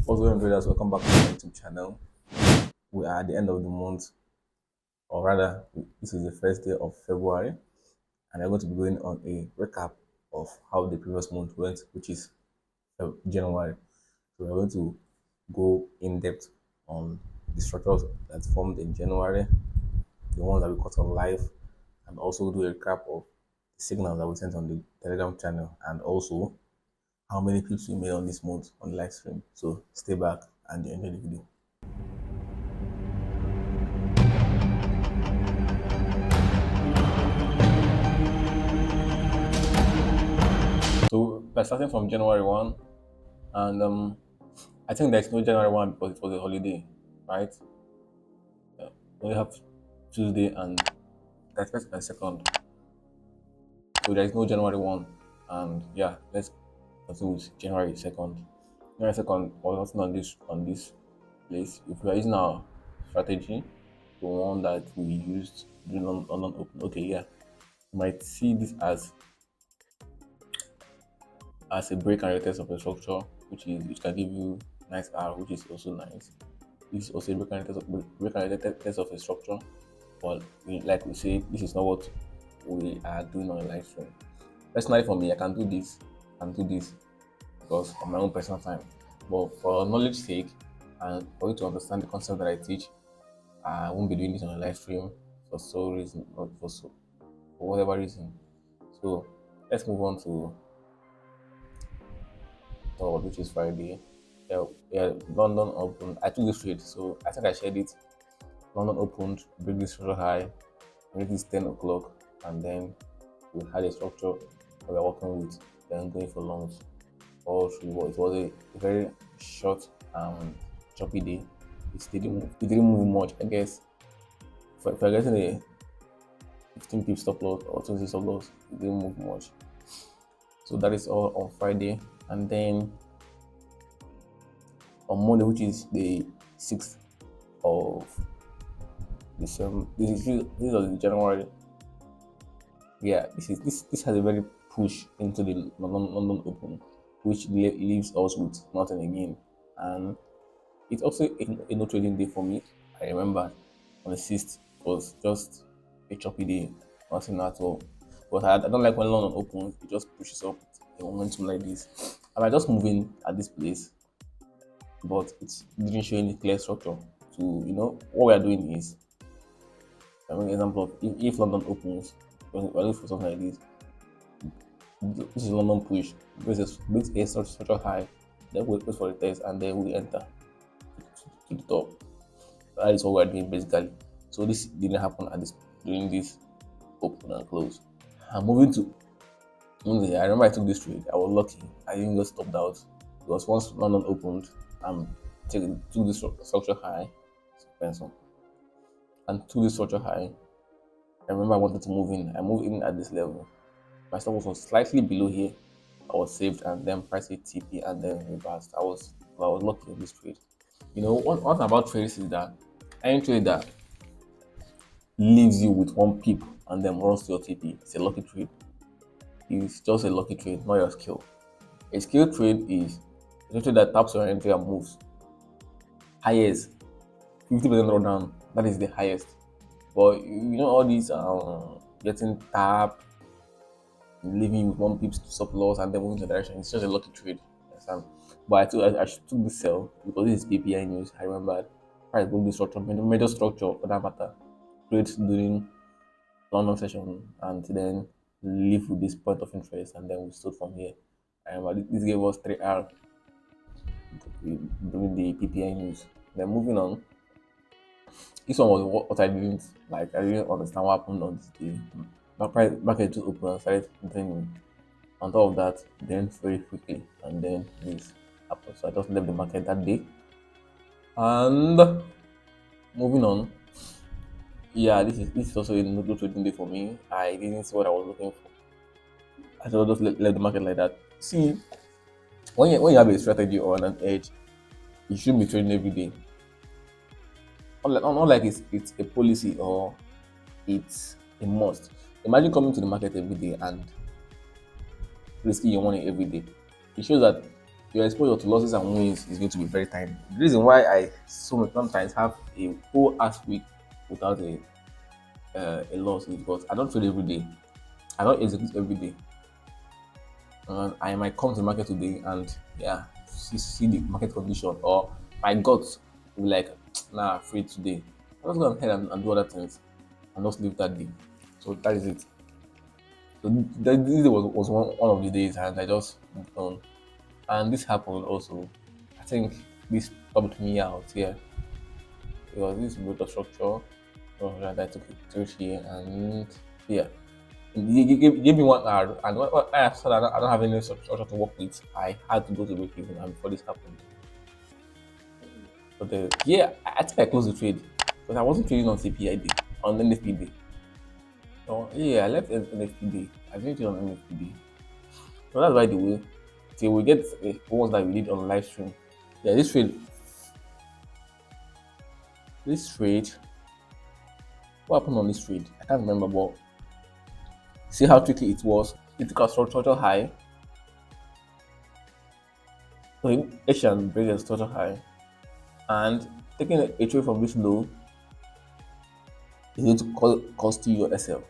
What's going on, traders? Welcome back to my YouTube channel. We are at the end of the month, or rather, this is the first day of February, and I'm going to be going on a recap of how the previous month went, which is January. So we're going to go in depth on the structures that formed in January, the ones that we caught on live, and also do a recap of the signals that we sent on the Telegram channel, and also how many clips we made on this month on the live stream. So stay back and enjoy the video. So by starting from January 1, and I think there's no January 1 because it was a holiday, right? We have Tuesday and that's first and second. So there is no January 1. And yeah, let's continue with January 2nd. January 2nd was nothing on this place. If we are using our strategy, the one that we used during London Open, okay, yeah, you might see this as a break and retest of a structure, which can give you nice R, which is also nice. This is also a break and retest of a structure, but like we say, this is not what we are doing on a live stream. Personally, for me, I can do this and do this because of my own personal time. But for knowledge sake and for you to understand the concept that I teach, I won't be doing this on a live stream for so reason, not for whatever reason. So let's move on to which is Friday. Yeah, London opened. I took this trade, so I think I shared it. London opened, break this structure high, make this 10 o'clock, and then we had a structure that we are working with, then going for longs all through. It was a very short choppy day. It didn't move much. I guess if I getting a 15 pip stop loss or 20 stop loss, it didn't move much. So that is all on Friday, and then on Monday, which is the 6th of December, this is the January. Yeah, this has a very push into the London Open, which leaves us with nothing again, and it's also a no trading day for me. I remember on the 6th was just a choppy day, nothing at all. But I don't like when London opens, it just pushes up a momentum like this. I might just move in at this place, but it didn't show any clear structure. To what we are doing is, I mean, example of if London opens, we're looking for something like this. This is London push, brings a structure high, then we wait for the test, and then we enter to the top. That is what we're doing basically. So this didn't happen during this open and close. I'm moving to Monday. I remember I took this trade. I was lucky. I didn't get stopped out because once London opened, took this structure high, pencil, and took this structure high. I remember I wanted to move in. I moved in at this level. My stop was slightly below here. I was saved and then price hit TP and then reversed. I was lucky in this trade. One thing about trades is that any trade that leaves you with one pip and then runs to your TP, it's a lucky trade. It's just a lucky trade, not your skill. A skill trade is a trade that taps your entry and moves. Highest 50% drawdown, that is the highest. But all these getting tapped, leaving you with one pips to stop loss and then moving to the direction, it's just a lucky trade. But I took this sell because this is PPI news. I remember price broke this structure, major structure for that matter, trade during London session, and then leave with this point of interest, and then we stood from here. I remember this gave us 3R during the PPI news. Then moving on, this one was what I didn't like. I didn't understand what happened on this day. Market just opened and started draining. On top of that, then very quickly, and then this happened. So I just left the market that day. And moving on, yeah, this is also a no trading day for me. I didn't see what I was looking for. I just left the market like that. See, when you have a strategy or an edge, you shouldn't be trading every day. Not like it's a policy or it's a must. Imagine coming to the market every day and risking your money every day. It shows that your exposure to losses and wins is going to be very tiny. The reason why I sometimes have a whole ass week without a loss is because I don't trade every day. I don't execute every day. I might come to the market today and yeah, see the market condition, or my gut will be like, nah, free today. I'm just go ahead and do other things and just leave that day. So that is it. So this day was one of the days, and I just moved on. And this happened also. I think this stopped me out here. It was this motor structure that I took it through here, and yeah. He gave me 1 hour, and when I saw that I don't have any structure to work with, I had to go to break even, and before this happened. But yeah, I think I closed the trade because I wasn't trading on CPI day, on NFP day. So yeah, I left NFP day. I didn't trade on NFP day. So that's by the way. Till we get the ones that we did on live stream. Yeah, this trade, what happened on this trade? I can't remember, but see how tricky it was. It took a structural high. So in Asian break a structural high, and taking a trade from this low is going to cost you your SL.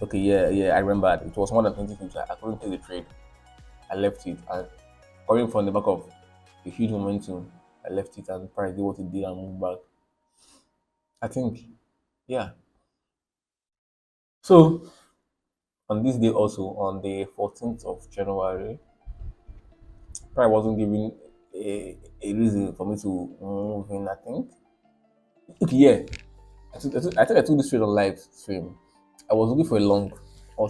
Okay, yeah, I remember it was more than 20 pips. I couldn't take the trade. I left it, and coming from the back of a huge momentum, I left it, and price did what it did and moved back. I think, yeah. So on this day also, on the 14th of January, price wasn't giving a reason for me to move in. I think. Okay, yeah. I took this trade on live stream. I was looking for a long. I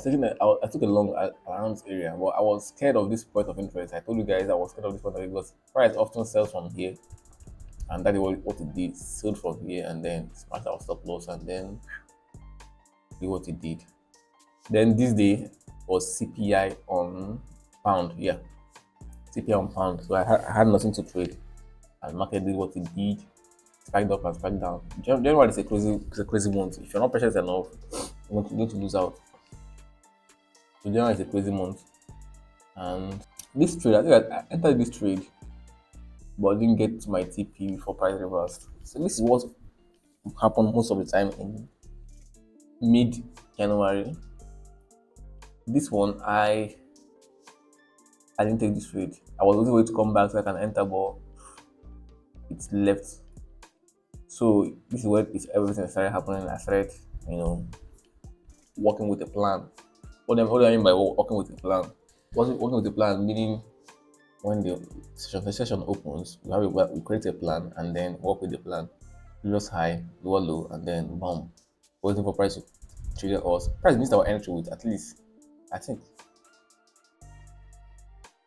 took a long around this area, but I was scared of this point of interest. I told you guys I was scared of this point of interest because price often sells from here, and that is what it did. Sold from here and then smashed our stop loss and then did what it did. Then this day was CPI on pound. Yeah, CPI on pound. So I had nothing to trade, and market did what it did. Spiked up and spiked down. January is a crazy month. If you're not patient enough, you're going to lose out. So January is a crazy month, and this trade, I think I entered this trade, but I didn't get to my TP before price reversed. So this is what happened most of the time in mid January. This one, I didn't take this trade. I was waiting for it to come back so I can enter, but it's left. So this is where everything started happening. I started, you know, working with a plan. What do I mean by working with a plan? Working with a plan meaning when the session opens, we create a plan and then work with the plan. Previous high, lower low, and then boom. Waiting for price to trigger us. Price missed our entry with at least, I think,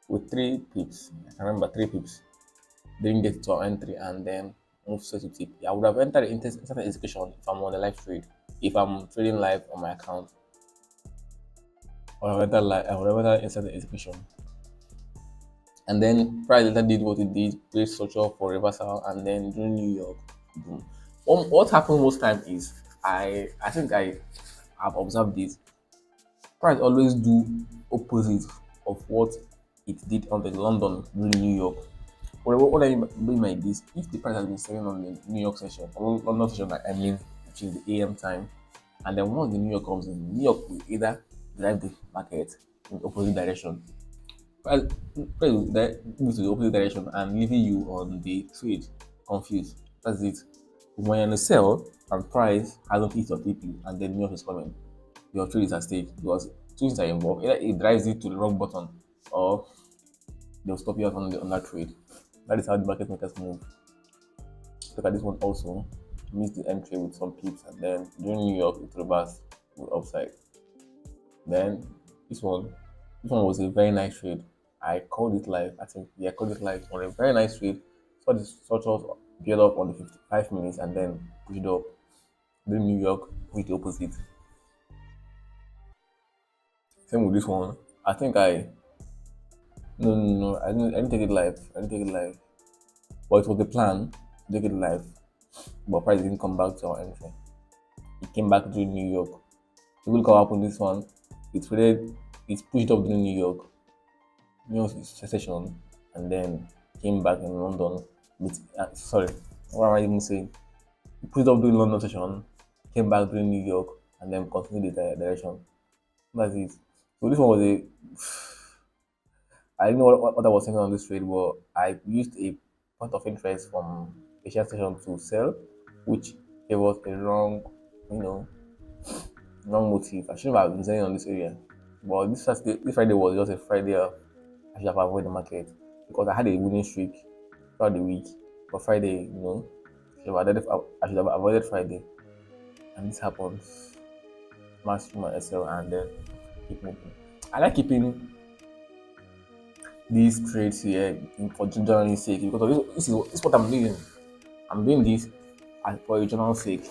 with 3 pips. I can remember 3 pips. Didn't get to our entry and then move straight to tip. I would have entered instant execution if I'm on the live trade. If I'm trading live on my account, I would have entered instant execution. And then price later did what it did, played structure for reversal, and then during New York, boom. What happens most time is I think I have observed this. Price always do opposite of what it did on the London during New York. What I mean by this, if the price has been selling on the New York session, or London session, I mean, which is the AM time, and then once the New York comes in, New York will either drive the market in opposite direction. Price will move to the opposite direction and leaving you on the trade confused. That's it. When you're in a sell and price hasn't hit your TP and then New York is coming, your trade is at stake because two things are involved. Either it drives it to the wrong button or they'll stop you out on that trade. That is how the market makers move. Look at this one also. Missed the entry with some pips and then during New York it reversed with upside. Then this one was a very nice trade. I called it live. I think yeah, I called it live on a very nice trade. Saw this sort of build up on the 55 minutes and then push it up. Then New York with the opposite. Same with this one. I think I no, I didn't take it live. I didn't take it live. But it was the plan to take it live. But price didn't come back to our entry. It came back to New York. So look what happened this one. It pushed up to New York. session, and then came back in London. Sorry, what am I even saying? Put up doing London session, came back doing New York, and then continued the direction. That's it. So this one was a. I didn't know what I was thinking on this trade, but I used a point of interest from Asian session to sell, which it was a wrong, you know, wrong motive. I shouldn't have been selling on this area. But this Friday was just a Friday. I should have avoided the market because I had a winning streak throughout the week. But Friday, I should have avoided Friday, and this happened. Smash through my SL and then keep moving. I like keeping these trades here for journalism sake because this is what I'm doing. I'm doing this for a journal sake.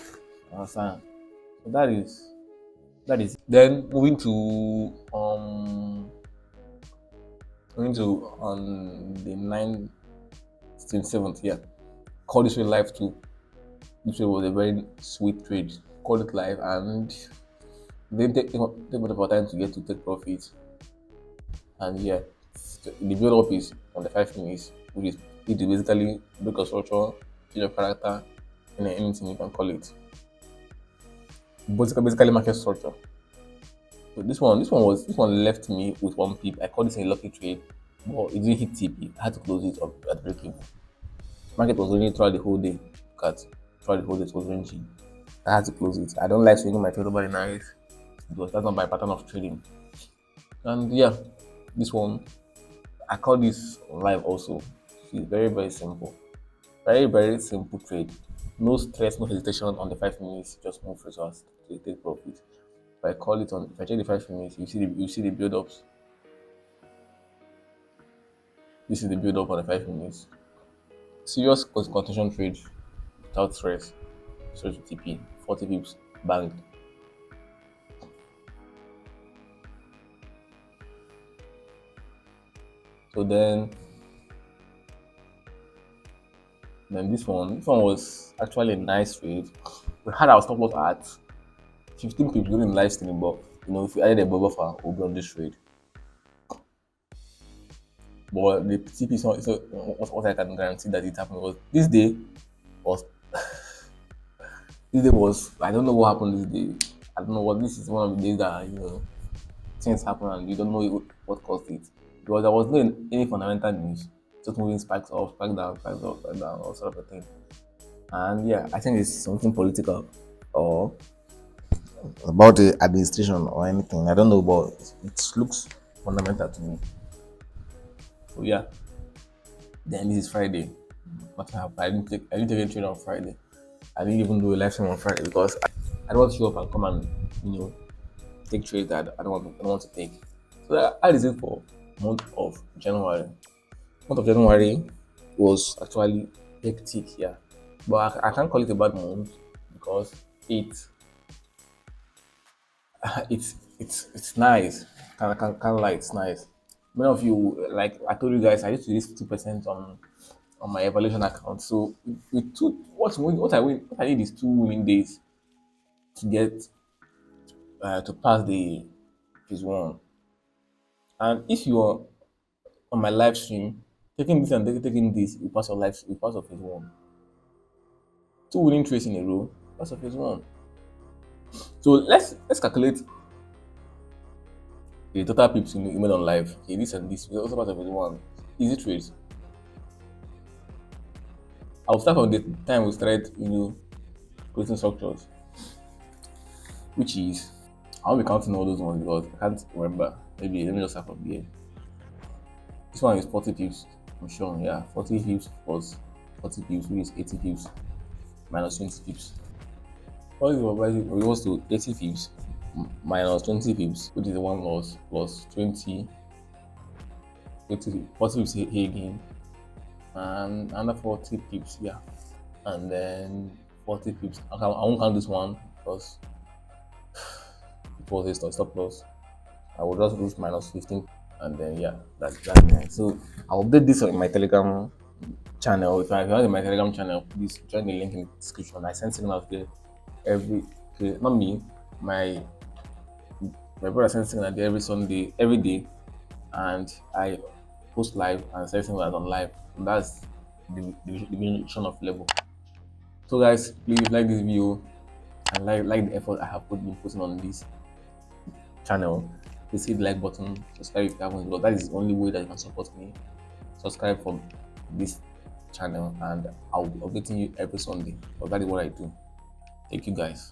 You understand? So that is. Then moving to on the 9th, 7th, yeah. Call this trade live too. This trade was a very sweet trade. Call it live and then take much of our time to get to take profit. And yeah, the build up is on the 5 minutes, which is it is basically break of structure, change of character, and anything you can call it. Basically market structure. So this one left me with one pip. I call this a lucky trade, but it didn't hit TP. I had to close it up at breaking. Market was running throughout the whole day. Throughout the whole day it was ranging. I had to close it. I don't like swinging my trade over the night because that's not my pattern of trading. And yeah, this one I call this live also. It's very, very simple. Very, very simple trade. No stress, no hesitation on the 5 minutes. Just move fast to take profit. If I check the 5 minutes, you see the build ups. This is the build up on the 5 minutes. Serious concentration trade without stress. Straight to TP. 40 pips. Bang. So then this one was actually a nice trade. We had our stop loss at 15 pips during the live stream, but if we added a buffer, we'll be on this trade. But the TP is not. So what I can guarantee that it happened was was this day was I don't know what happened this day. I don't know what this is one of the days that things happen and you don't know what caused it. Because there was no any fundamental news, just moving spikes up, spike down, all sort of a thing. And yeah, I think it's something political or about the administration or anything. I don't know, but it looks fundamental to me. So yeah, then this is Friday. What happened? I didn't take any trade on Friday. I didn't even do a live stream on Friday because I don't want to show up and come and take trades that I don't want to take. So that is it for month of January. Month of January was actually hectic, yeah. But I can't call it a bad month because it's nice. Can't lie, it's nice. Many of you, like I told you guys, I used to use 2% on my evaluation account. So with two, what I need is two winning days to get to pass the phase one. And if you are on my live stream, taking this and taking this, you pass your phase one. Two winning trades in a row, pass your phase one. So let's calculate the total pips you made on live. Okay, this and this, we also pass your phase one. Easy trades. I'll start from the time we started, creating structures, which is I won't be counting all those ones because I can't remember. Maybe let me just start from here. This one is 40 pips. I'm sure, yeah. 40 pips plus 40 pips, which is 80 pips minus 20 pips. What is equals to 80 pips minus 20 pips, which is the one loss, plus 20, 40 pips here again, and another 40 pips, yeah. And then 40 pips. I won't count this one because it was a stop loss. I will just lose minus 15, and then yeah, that's nice. So I'll update this on my Telegram channel. If you're not in my Telegram channel, please join the link in the description. I send signals there not me, my brother sends signal there every Sunday, every day, and I post live and certain that on live. And that's the division of labor. So guys, please like this video and like the effort I have been putting on this channel. Please hit the like button, subscribe if you haven't, because that is the only way that you can support me. Subscribe for this channel and I'll be updating you every Sunday, because that is what I do. Thank you guys.